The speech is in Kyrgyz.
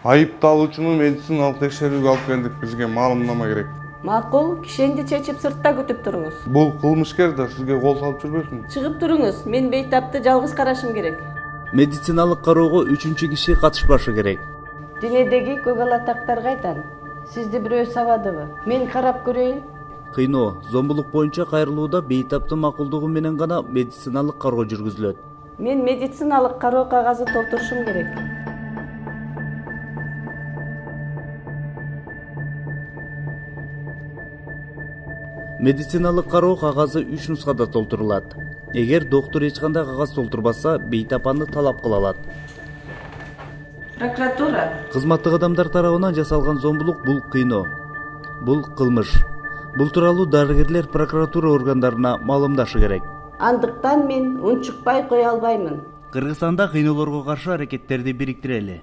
Айыпталуучуну медициналык текшерүүгө алып келдик, бизге маалымнама керек. Макул, кишенди чечип сыртта күтүп туруңуз. Бул кылмышкер да сизге кол салып жүрбөсүн. Чыгып туруңуз, мен бейтапты жалгыз карашым керек. Медициналык кароого 3-чү киши катышпашы керек. Денедеги көгалатактар кайдан? Сизди бирөө сабадыбы? Мен карап көрөйүн. Кыйноо, зомбулук боюнча кайрылууда бейтаптын макулдугу менен гана медициналык кароо жүргүзүлөт. Мен медициналык кароо кагазы толтурушум керек. Медициналык кароо кагазы 3 нускада толтурулат. Эгер доктор эч кандай кагаз толтурбаса, бейтап аны талап кыла алат. Прокуратура. Кызматтык адамдар тарабынан жасалган зомбулук бул кыйноо. Бул кылмыш. Бул тууралуу дарыгерлер прокуратура органдарына маалымдашы керек. Андыктан мен унчукпай кое албаймын. Кыргызстанда кыйноолорго каршы аракеттерди бириктирели.